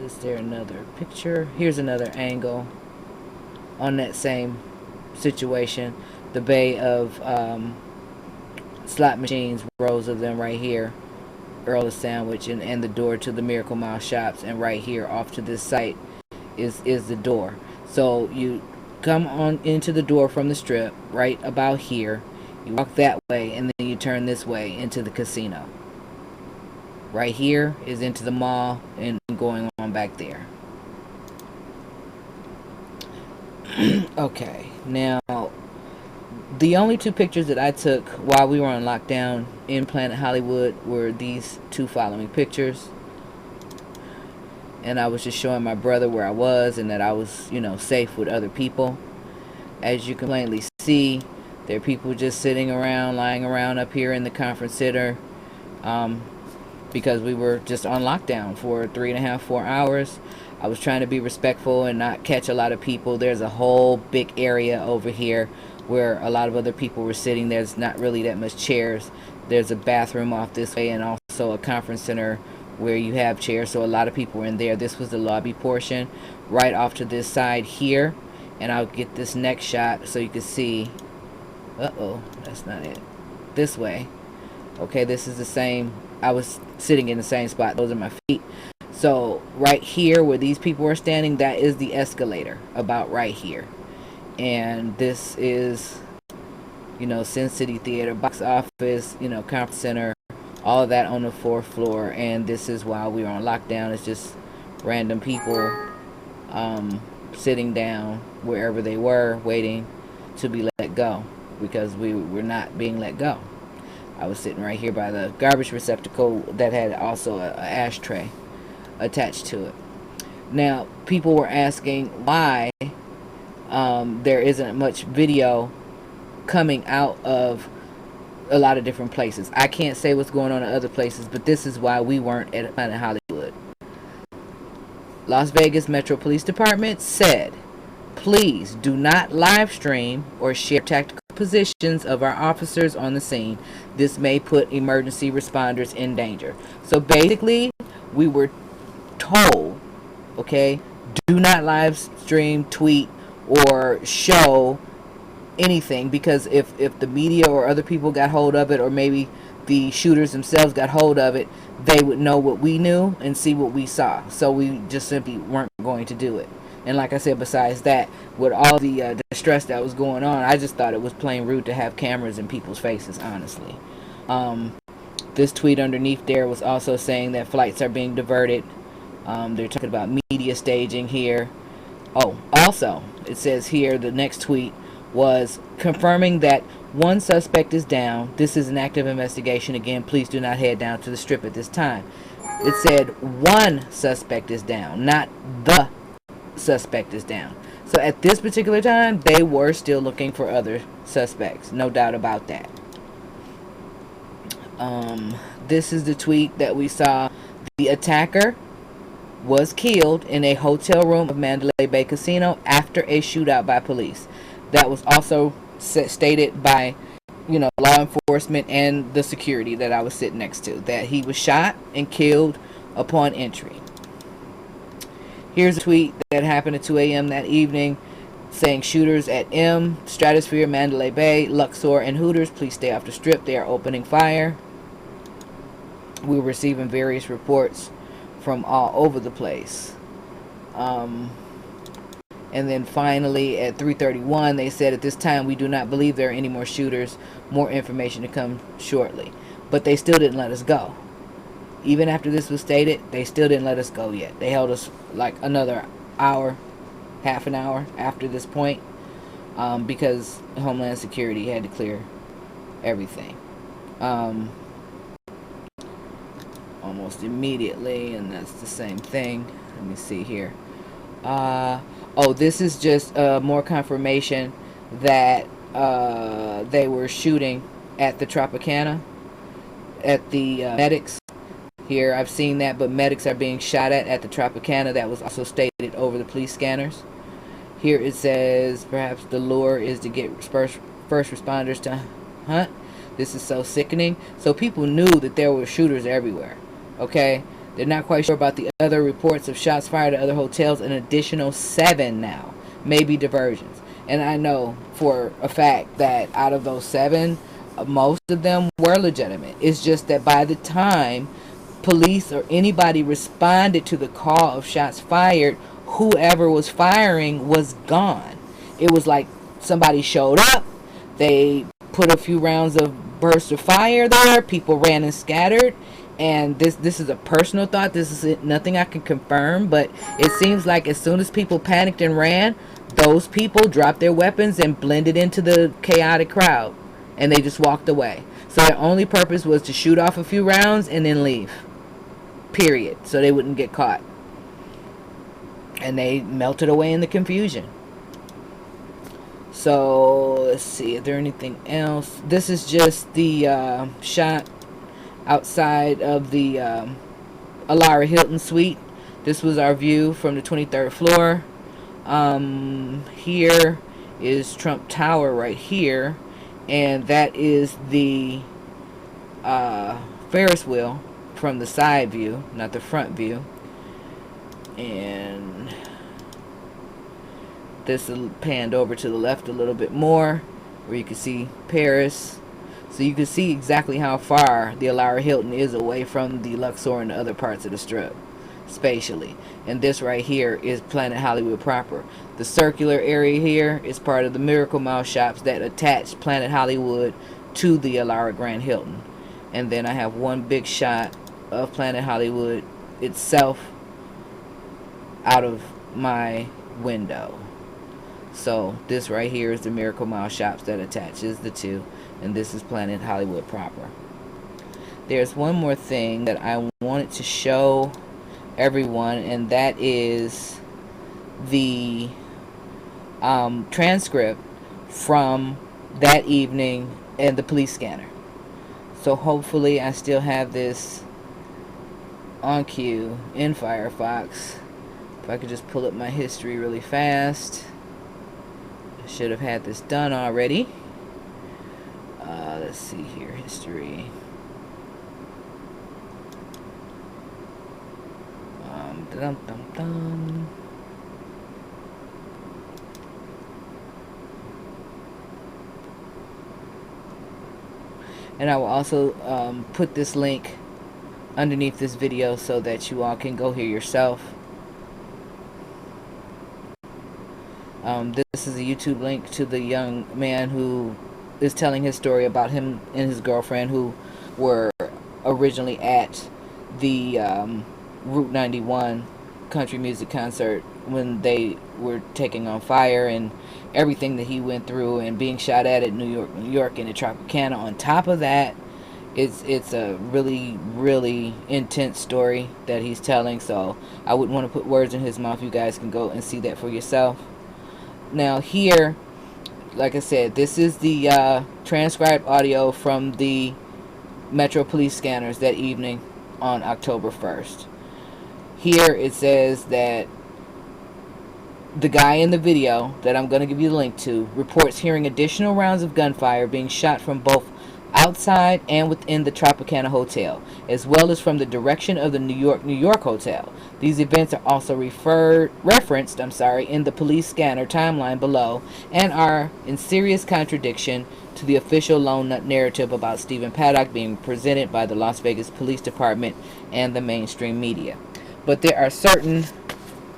S1: is there another picture? Here's another angle on that same situation. The bay of slot machines, rows of them right here, Earl of Sandwich, and the door to the Miracle Mile shops, and right here off to this site is the door. So you come on into the door from the Strip right about here, you walk that way, and then you turn this way into the casino. Right here is into the mall and going on back there. Okay, now the only two pictures that I took while we were on lockdown in Planet Hollywood were these two following pictures. And I was just showing my brother where I was and that I was, you know, safe with other people. As you can plainly see, there are people just sitting around, lying around up here in the conference center, because we were just on lockdown for 3.5, 4 hours. I was trying to be respectful and not catch a lot of people. There's a whole big area over here where a lot of other people were sitting. There's not really that much chairs. There's a bathroom off this way and also a conference center where you have chairs, so a lot of people were in there. This was the lobby portion right off to this side here, and I'll get this next shot so you can see. Uh-oh, that's not it. This way. Okay, this is the same. I was sitting in the same spot. Those are my feet. So right here where these people are standing, that is the escalator, about right here. And this is, you know, Sin City Theater, box office, you know, conference center, all of that on the 4th floor. And this is while we were on lockdown. It's just random people sitting down wherever they were, waiting to be let go, because we were not being let go. I was sitting right here by the garbage receptacle that had also an ashtray attached to it. Now, people were asking why there isn't much video coming out of a lot of different places. I can't say what's going on in other places, but this is why we weren't at Planet Hollywood. Las Vegas Metro Police Department said, please do not live stream or share tactical positions of our officers on the scene. This may put emergency responders in danger. So basically, we were told, okay, do not live stream, tweet, or show anything, because if the media or other people got hold of it, or maybe the shooters themselves got hold of it, they would know what we knew and see what we saw. So we just simply weren't going to do it. And like I said, besides that, with all the distress that was going on, I just thought it was plain rude to have cameras in people's faces, honestly. This tweet underneath there was also saying that flights are being diverted. They're talking about media staging here. Oh, also, it says here the next tweet was confirming that one suspect is down. This is an active investigation. Again, please do not head down to the strip at this time. It said one suspect is down, not the suspect is down. So at this particular time, they were still looking for other suspects. No doubt about that. This is the tweet that we saw. The attacker was killed in a hotel room of Mandalay Bay Casino after a shootout by police. That was also stated by, law enforcement and the security that I was sitting next to, that he was shot and killed upon entry. Here's a tweet that happened at 2 a.m. that evening saying shooters at M, Stratosphere, Mandalay Bay, Luxor, and Hooters, please stay off the strip. They are opening fire. We were receiving various reports from all over the place. And then finally at 3:31 they said, at this time we do not believe there are any more shooters. More information to come shortly. But they still didn't let us go. Even after this was stated, they still didn't let us go yet. They held us like another hour, half an hour after this point, because Homeland Security had to clear everything almost immediately. And that's the same thing. Let me see here. Oh, this is just more confirmation that they were shooting at the Tropicana, at the medics. Here, I've seen that, but medics are being shot at the Tropicana. That was also stated over the police scanners. Here it says, perhaps the lure is to get first responders to hunt. This is so sickening. So people knew that there were shooters everywhere. Okay? They're not quite sure about the other reports of shots fired at other hotels. An additional 7 now. Maybe diversions. And I know for a fact that out of those 7, most of them were legitimate. It's just that by the time police or anybody responded to the call of shots fired, whoever was firing was gone. It was like somebody showed up, they put a few rounds of burst of fire there, people ran and scattered. And this is a personal thought, this is nothing I can confirm, but it seems like as soon as people panicked and ran, those people dropped their weapons and blended into the chaotic crowd, and they just walked away. So their only purpose was to shoot off a few rounds and then leave, period, so they wouldn't get caught. And they melted away in the confusion. So let's see, is there anything else? This is just the shot outside of the Alara Hilton suite. This was our view from the 23rd floor. Here is Trump Tower right here, and that is the Ferris wheel from the side view, not the front view. And this is panned over to the left a little bit more, where you can see Paris. So you can see exactly how far the Alara Hilton is away from the Luxor and the other parts of the strip, spatially. And this right here is Planet Hollywood proper. The circular area here is part of the Miracle Mile shops that attach Planet Hollywood to the Alara Grand Hilton. And then I have one big shot of Planet Hollywood itself out of my window. So this right here is the Miracle Mile shops that attaches the two, and this is Planet Hollywood proper. There's one more thing that I wanted to show everyone, and that is the transcript from that evening and the police scanner. So hopefully I still have this on cue in Firefox. If I could just pull up my history really fast. I should have had this done already. Let's see here, history. Dum-dum-dum. And I will also put this link underneath this video so that you all can go here yourself. This is a YouTube link to the young man who is telling his story about him and his girlfriend who were originally at the Route 91 country music concert when they were taking on fire, and everything that he went through, and being shot at New York in the Tropicana. On top of that, it's a really, really intense story that he's telling. So I wouldn't want to put words in his mouth. You guys can go and see that for yourself. Now here, like I said, this is the transcribed audio from the Metro Police scanners that evening on October 1st. Here it says that the guy in the video that I'm going to give you the link to reports hearing additional rounds of gunfire being shot from both outside and within the Tropicana Hotel, as well as from the direction of the New York Hotel. These events are also referenced in the police scanner timeline below, and are in serious contradiction to the official lone nut narrative about Stephen Paddock being presented by the Las Vegas Police Department and the mainstream media. But there are certain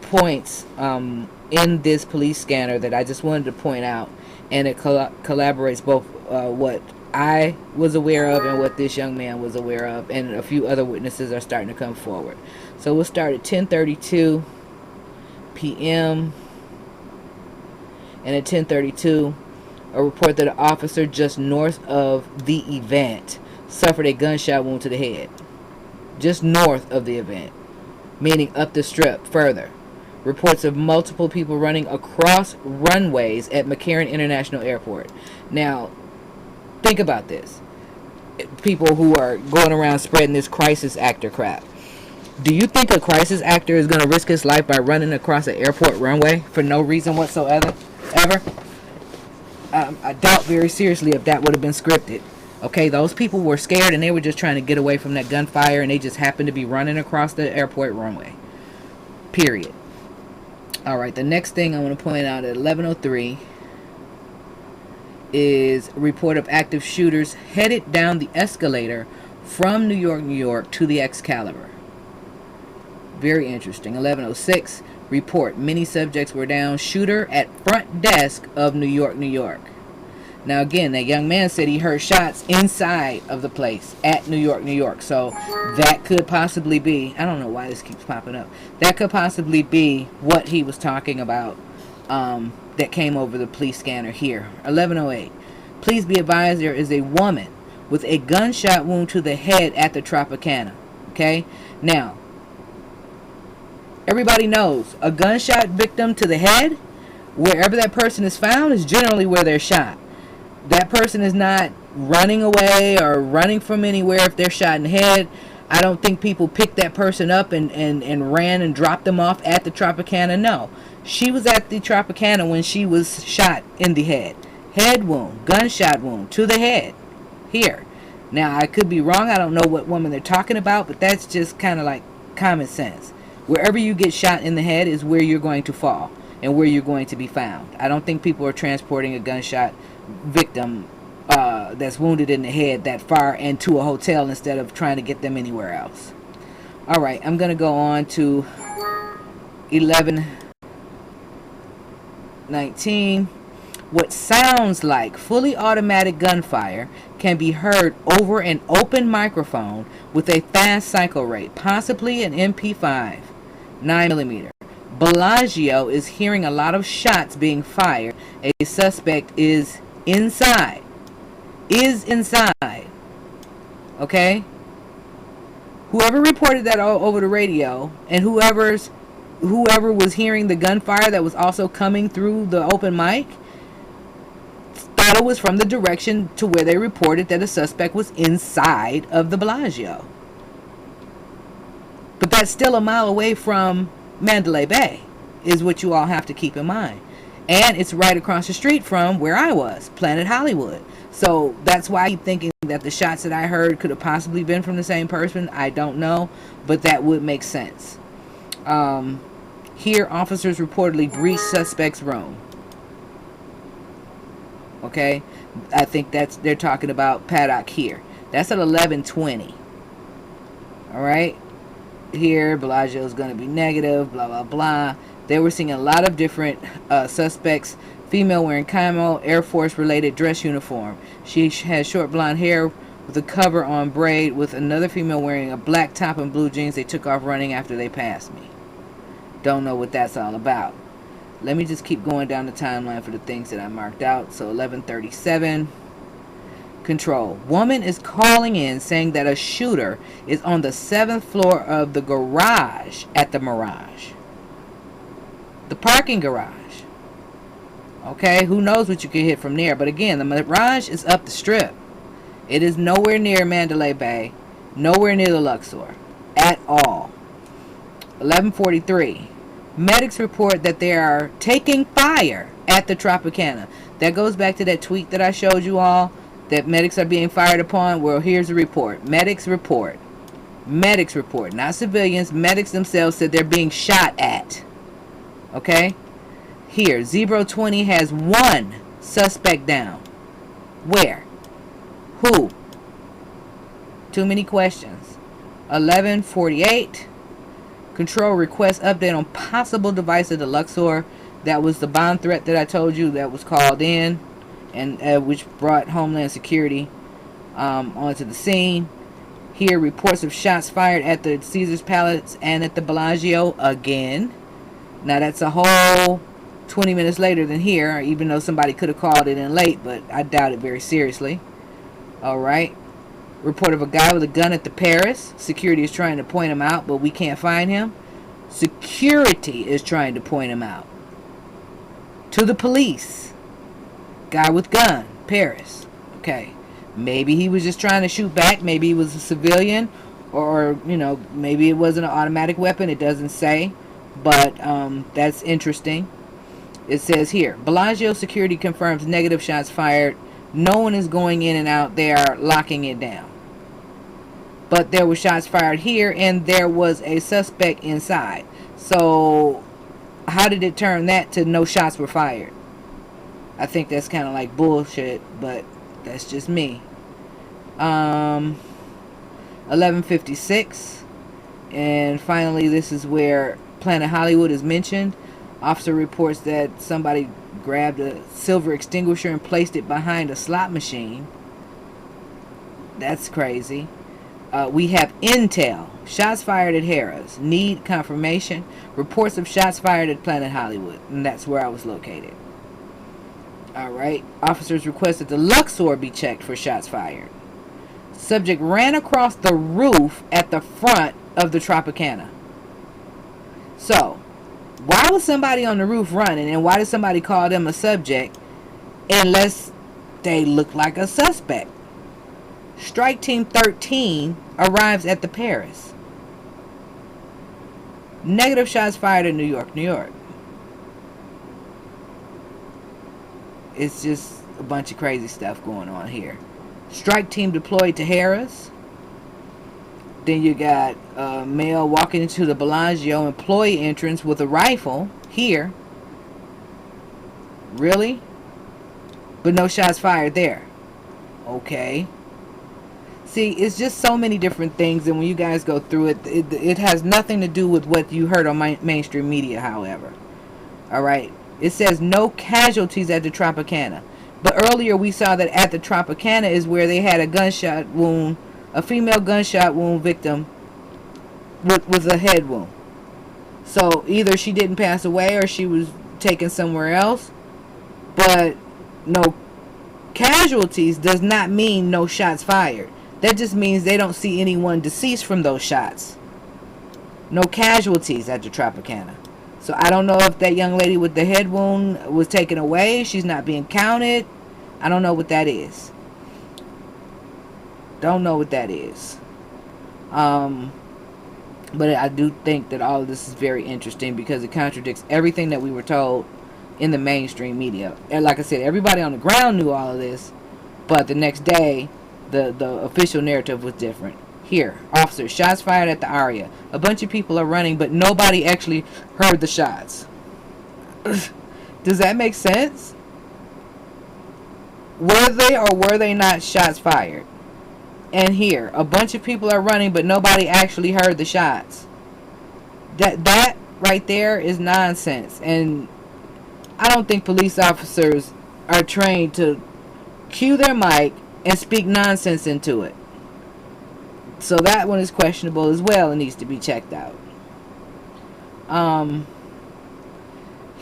S1: points in this police scanner that I just wanted to point out, and it collaborates both what I was aware of and what this young man was aware of, and a few other witnesses are starting to come forward. So we'll start at 10:32 p.m. and at 10:32, a report that an officer just north of the event suffered a gunshot wound to the head. Just north of the event, meaning up the strip further. Reports of multiple people running across runways at McCarran International Airport. Now, think about this. People who are going around spreading this crisis actor crap. Do you think a crisis actor is going to risk his life by running across an airport runway for no reason whatsoever? I doubt very seriously if that would have been scripted. Okay, those people were scared and they were just trying to get away from that gunfire, and they just happened to be running across the airport runway. Period. Alright, the next thing I want to point out at 11:03 is a report of active shooters headed down the escalator from New York to the Excalibur. Very interesting. 11:06, report many subjects were down. Shooter at front desk of New York. Now again, that young man said he heard shots inside of the place at New York. So that could possibly be, I don't know why this keeps popping up. That could possibly be what he was talking about that came over the police scanner here. 11:08. Please be advised there is a woman with a gunshot wound to the head at the Tropicana. Okay? Now, everybody knows a gunshot victim to the head, wherever that person is found, is generally where they're shot. That person is not running away or running from anywhere if they're shot in the head. I don't think people picked that person up and ran and dropped them off at the Tropicana. No. She was at the Tropicana when she was shot in the head. Head wound, gunshot wound to the head. Here. Now, I could be wrong. I don't know what woman they're talking about, but that's just kind of like common sense. Wherever you get shot in the head is where you're going to fall and where you're going to be found. I don't think people are transporting a gunshot victim that's wounded in the head that far and to a hotel instead of trying to get them anywhere else. Alright, I'm going to go on to 11:19. What sounds like fully automatic gunfire can be heard over an open microphone with a fast cycle rate, possibly an MP5 9mm. Bellagio is hearing a lot of shots being fired. A suspect is inside. Okay? Whoever reported that over the radio, and whoever was hearing the gunfire that was also coming through the open mic, thought it was from the direction to where they reported that a suspect was inside of the Bellagio. But that's still a mile away from Mandalay Bay, is what you all have to keep in mind. And it's right across the street from where I was, Planet Hollywood. So that's why I keep thinking that the shots that I heard could have possibly been from the same person. I don't know, but that would make sense. Here, officers reportedly breached suspect's room. Okay, I think they're talking about Paddock here. That's at 11:20. All right, here Bellagio is going to be negative. Blah blah blah. They were seeing a lot of different suspects. Female wearing camo, Air Force related dress uniform. She has short blonde hair with a cover on braid, with another female wearing a black top and blue jeans. They took off running after they passed me. Don't know what that's all about. Let me just keep going down the timeline for the things that I marked out. So 11:37. Control. Woman is calling in saying that a shooter is on the 7th floor of the garage at the Mirage. The parking garage. Okay, who knows what you could hit from there. But again, the Mirage is up the strip. It is nowhere near Mandalay Bay. Nowhere near the Luxor. At all. 11:43. Medics report that they are taking fire at the Tropicana. That goes back to that tweet that I showed you all. That medics are being fired upon. Well, here's a report. Medics report. Medics report. Not civilians. Medics themselves said they're being shot at. Okay? Here, 020 has 1 suspect down. Where? Who? Too many questions. 11:48. Control requests update on possible device of the Luxor. That was the bomb threat that I told you that was called in, and which brought Homeland Security onto the scene. Here, reports of shots fired at the Caesars Palace and at the Bellagio again. Now that's a whole 20 minutes later than here, even though somebody could have called it in late, but I doubt it very seriously. Alright. Report of a guy with a gun at the Paris. Security is trying to point him out, but we can't find him. Security is trying to point him out. To the police. Guy with gun. Paris. Okay. Maybe he was just trying to shoot back. Maybe he was a civilian. Or, you know, maybe it wasn't an automatic weapon. It doesn't say. But that's interesting. It says here, Bellagio security confirms negative shots fired. No one is going in and out. They are locking it down. But there were shots fired here, and there was a suspect inside. So how did it turn that to no shots were fired? I think that's kind of like bullshit, but that's just me. 11:56. And finally, this is where Planet Hollywood is mentioned. Officer reports that somebody grabbed a silver extinguisher and placed it behind a slot machine. That's crazy. We have intel. Shots fired at Harrah's. Need confirmation. Reports of shots fired at Planet Hollywood. And that's where I was located. Alright. Officers requested the Luxor be checked for shots fired. Subject ran across the roof at the front of the Tropicana. So, why was somebody on the roof running, and why did somebody call them a subject unless they look like a suspect? Strike Team 13 arrives at the Paris. Negative shots fired in New York, New York. It's just a bunch of crazy stuff going on here. Strike Team deployed to Harrah's. Then you got a male walking into the Bellagio employee entrance with a rifle here. Really? But no shots fired there. Okay. See, it's just so many different things, and when you guys go through it, it has nothing to do with what you heard on mainstream media, however. Alright? It says no casualties at the Tropicana. But earlier we saw that at the Tropicana is where they had a gunshot wound, a female gunshot wound victim with a head wound. So either she didn't pass away or she was taken somewhere else. But no casualties does not mean no shots fired. That just means they don't see anyone deceased from those shots. No casualties at the Tropicana. So I don't know if that young lady with the head wound was taken away. She's not being counted. I don't know what that is. Don't know what that is. But I do think that all of this is very interesting because it contradicts everything that we were told in the mainstream media. And like I said, everybody on the ground knew all of this, but the next day the official narrative was different. Here, officers, shots fired at the Aria. A bunch of people are running, but nobody actually heard the shots. Does that make sense? Were they or were they not shots fired? And here, a bunch of people are running, but nobody actually heard the shots. That right there is nonsense. And I don't think police officers are trained to cue their mic and speak nonsense into it. So that one is questionable as well and needs to be checked out.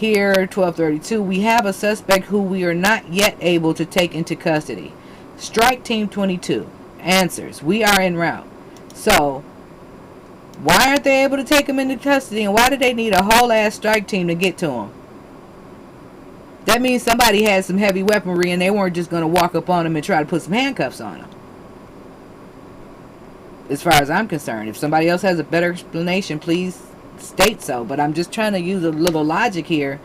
S1: Here, 1232, we have a suspect who we are not yet able to take into custody. Strike Team 22 answers, we are en route. So, why aren't they able to take him into custody, and why do they need a whole ass strike team to get to him? That means somebody had some heavy weaponry and they weren't just going to walk up on him and try to put some handcuffs on him. As far as I'm concerned, if somebody else has a better explanation, please state so. But I'm just trying to use a little logic here,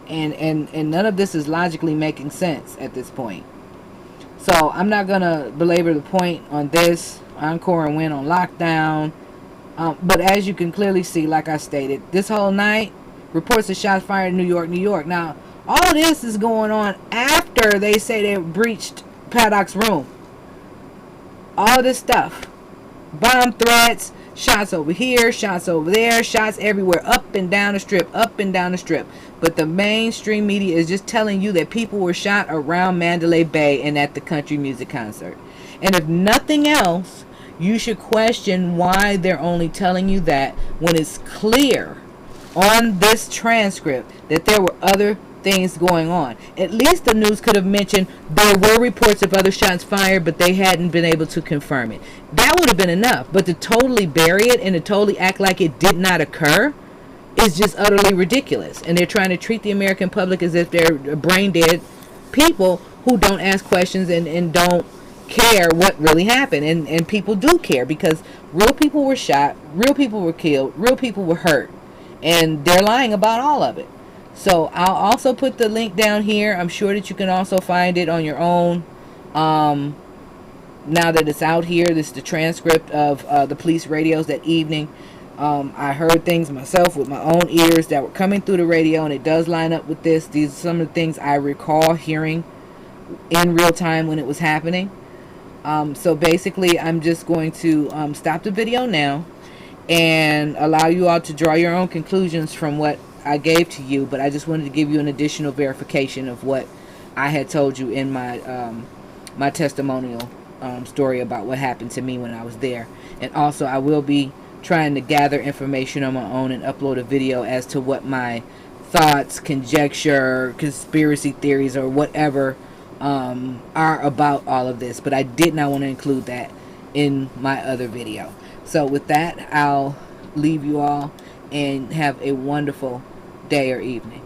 S1: and none of this is logically making sense at this point. So I'm not going to belabor the point on this. Encore and win on lockdown. But as you can clearly see, like I stated, this whole night, reports of shots fired in New York, New York. Now, all this is going on after they say they breached Paddock's room. All this stuff. Bomb threats, shots over here, shots over there, shots everywhere, up and down the strip, up and down the strip. But the mainstream media is just telling you that people were shot around Mandalay Bay and at the country music concert. And if nothing else, you should question why they're only telling you that when it's clear on this transcript that there were other things going on. At least the news could have mentioned there were reports of other shots fired, but they hadn't been able to confirm it. That would have been enough. But to totally bury it and to totally act like it did not occur is just utterly ridiculous. And they're trying to treat the American public as if they're brain dead people who don't ask questions and don't care what really happened. And people do care, because real people were shot, real people were killed, real people were hurt, and they're lying about all of it. So I'll also put the link down here. I'm sure that you can also find it on your own. Now that it's out here, this is the transcript of the police radios that evening. I heard things myself with my own ears that were coming through the radio, and it does line up with this. These are some of the things I recall hearing in real time when it was happening. So basically, I'm just going to stop the video now and allow you all to draw your own conclusions from what I gave to you. But I just wanted to give you an additional verification of what I had told you in my my testimonial story about what happened to me when I was there. And also, I will be trying to gather information on my own and upload a video as to what my thoughts, conjecture, conspiracy theories, or whatever are about all of this. But I did not want to include that in my other video. So with that, I'll leave you all and have a wonderful day or evening.